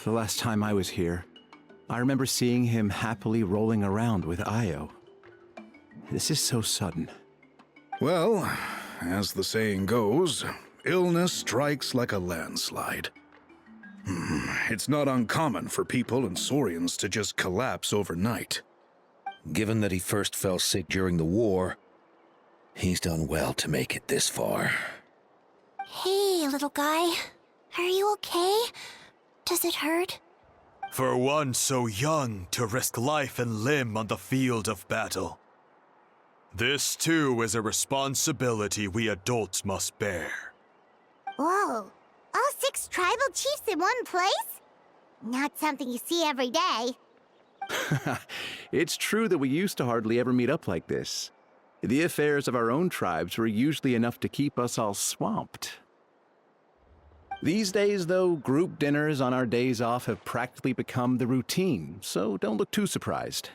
the last time I was here. I remember seeing him happily rolling around with Io. This is so sudden. Well, as the saying goes, illness strikes like a landslide. It's not uncommon for people and Saurians to just collapse overnight. Given that he first fell sick during the war, he's done well to make it this far. Hey, little guy. Are you okay? Does it hurt? For one so young to risk life and limb on the field of battle. This too is a responsibility we adults must bear. Whoa. All 6 tribal chiefs in one place? Not something you see every day. It's true that we used to hardly ever meet up like this. The affairs of our own tribes were usually enough to keep us all swamped. These days, though, group dinners on our days off have practically become the routine, so don't look too surprised.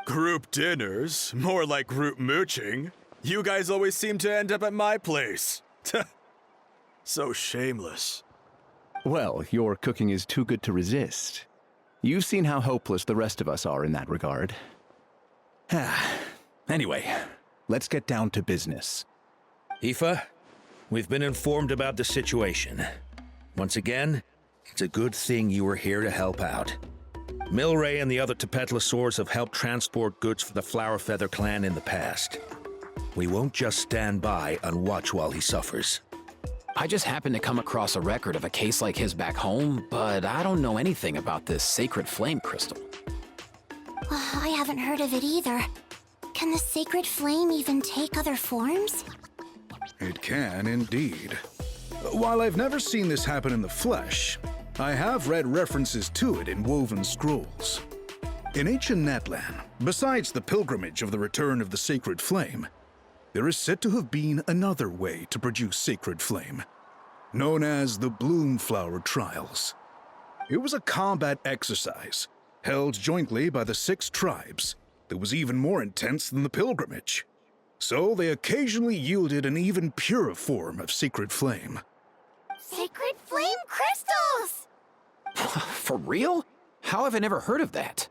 Group dinners? More like group mooching. You guys always seem to end up at my place. So shameless. Well, your cooking is too good to resist. You've seen how hopeless the rest of us are in that regard. Anyway, let's get down to business. IFA, we've been informed about the situation. Once again, it's a good thing you were here to help out. Milray and the other Tepetlosaurs have helped transport goods for the Flower Feather clan in the past. We won't just stand by and watch while he suffers. I just happened to come across a record of a case like his back home, but I don't know anything about this sacred flame crystal. I haven't heard of it either. Can the sacred flame even take other forms? It can indeed. While I've never seen this happen in the flesh, I have read references to it in woven scrolls. In ancient Natlan, besides the pilgrimage of the return of the sacred flame, there is said to have been another way to produce sacred flame, known as the Bloomflower Trials. It was a combat exercise, held jointly by the 6 tribes, that was even more intense than the pilgrimage. So they occasionally yielded an even purer form of sacred flame. Sacred flame crystals! For real? How have I never heard of that?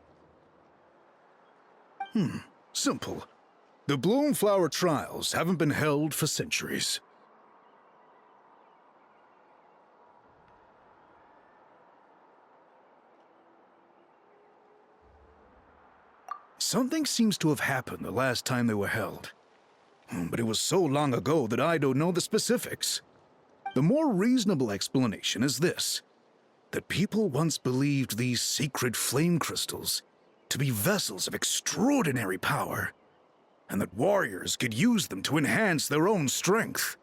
Simple. The Bloomflower Trials haven't been held for centuries. Something seems to have happened the last time they were held. But it was so long ago that I don't know the specifics. The more reasonable explanation is this: that people once believed these sacred flame crystals to be vessels of extraordinary power, and that warriors could use them to enhance their own strength.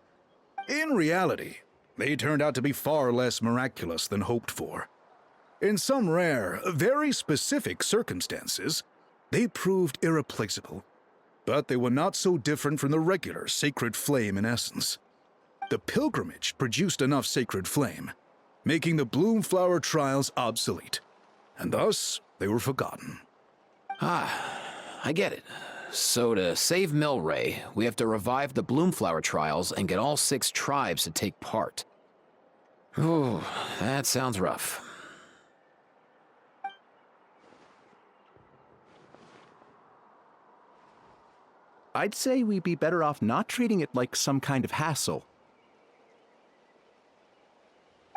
In reality, they turned out to be far less miraculous than hoped for. In some rare, very specific circumstances, they proved irreplaceable, but they were not so different from the regular sacred flame in essence. The pilgrimage produced enough sacred flame, making the Bloomflower Trials obsolete, and thus they were forgotten. I get it. So to save Milray, we have to revive the Bloomflower Trials and get all 6 tribes to take part. Ooh, that sounds rough. I'd say we'd be better off not treating it like some kind of hassle.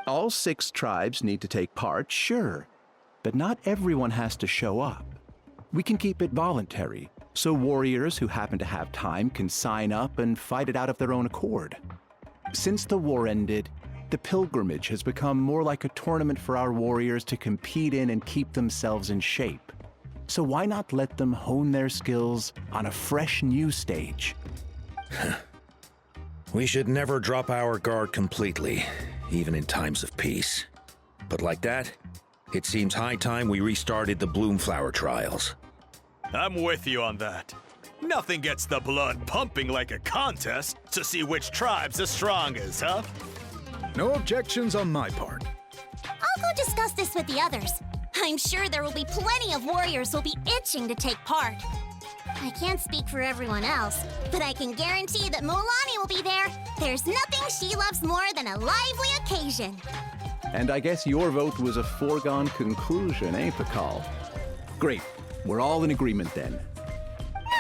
All 6 tribes need to take part, sure, but not everyone has to show up. We can keep it voluntary, so warriors who happen to have time can sign up and fight it out of their own accord. Since the war ended, the pilgrimage has become more like a tournament for our warriors to compete in and keep themselves in shape. So why not let them hone their skills on a fresh new stage? We should never drop our guard completely, even in times of peace. But like that, it seems high time we restarted the Bloomflower Trials. I'm with you on that. Nothing gets the blood pumping like a contest to see which tribe's the strongest, huh? No objections on my part. I'll go discuss this with the others. I'm sure there will be plenty of warriors who'll be itching to take part. I can't speak for everyone else, but I can guarantee that Mulani will be there. There's nothing she loves more than a lively occasion. And I guess your vote was a foregone conclusion, eh, Pakal? Great. We're all in agreement then.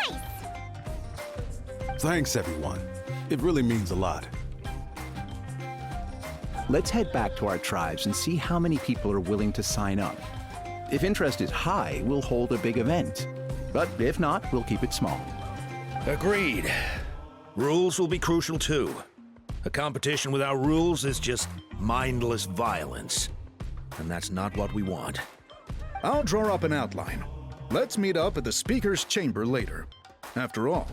Nice! Thanks, everyone. It really means a lot. Let's head back to our tribes and see how many people are willing to sign up. If interest is high, we'll hold a big event. But if not, we'll keep it small. Agreed. Rules will be crucial too. A competition without rules is just mindless violence. And that's not what we want. I'll draw up an outline. Let's meet up at the Speaker's Chamber later. After all,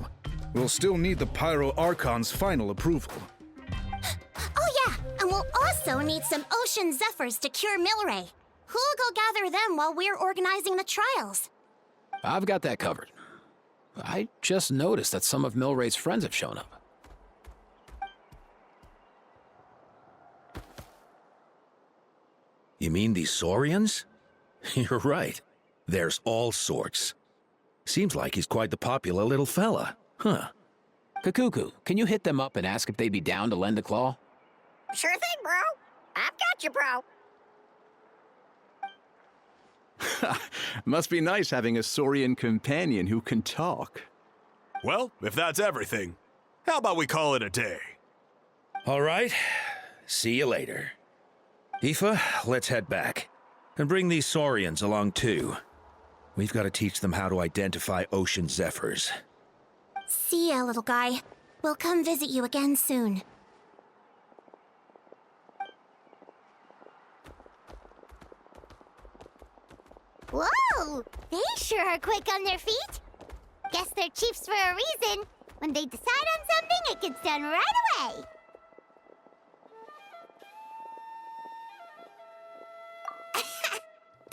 we'll still need the Pyro Archon's final approval. Oh yeah, and we'll also need some Ocean Zephyrs to cure Milray. Who'll go gather them while we're organizing the trials? I've got that covered. I just noticed that some of Milray's friends have shown up. You mean these Saurians? You're right. There's all sorts. Seems like he's quite the popular little fella. Huh. Kakuku, can you hit them up and ask if they'd be down to lend a claw? Sure thing, bro. I've got you, bro. Must be nice having a Saurian companion who can talk. Well, if that's everything, how about we call it a day? All right. See you later. IFA, let's head back. And bring these Saurians along too. We've got to teach them how to identify Ocean Zephyrs. See ya, little guy. We'll come visit you again soon. Whoa! They sure are quick on their feet. Guess they're chiefs for a reason. When they decide on something, it gets done right away.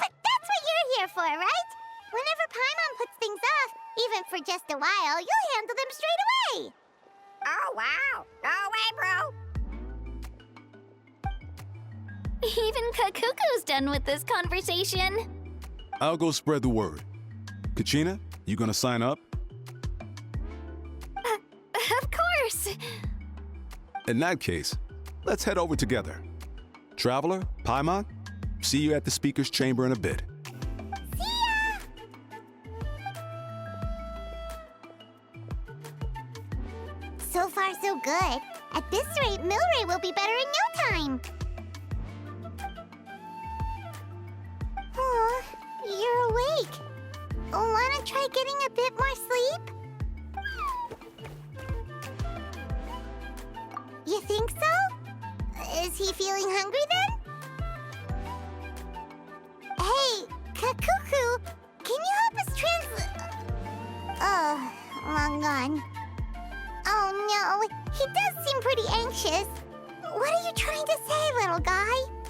But that's what you're here for, right? Whenever Paimon puts things off, even for just a while, you'll handle them straight away. Oh, wow. Go away, bro. Even Kakuku's done with this conversation. I'll go spread the word. Kachina, you gonna sign up? Of course. In that case, let's head over together. Traveler, Paimon, see you at the Speaker's Chamber in a bit. So far, so good. At this rate, Milray will be better in no time. Aw, you're awake. Wanna try getting a bit more sleep? You think so? Is he feeling hungry then? Hey, Kakuku, can you help us Oh, long gone. Oh no, he does seem pretty anxious. What are you trying to say, little guy?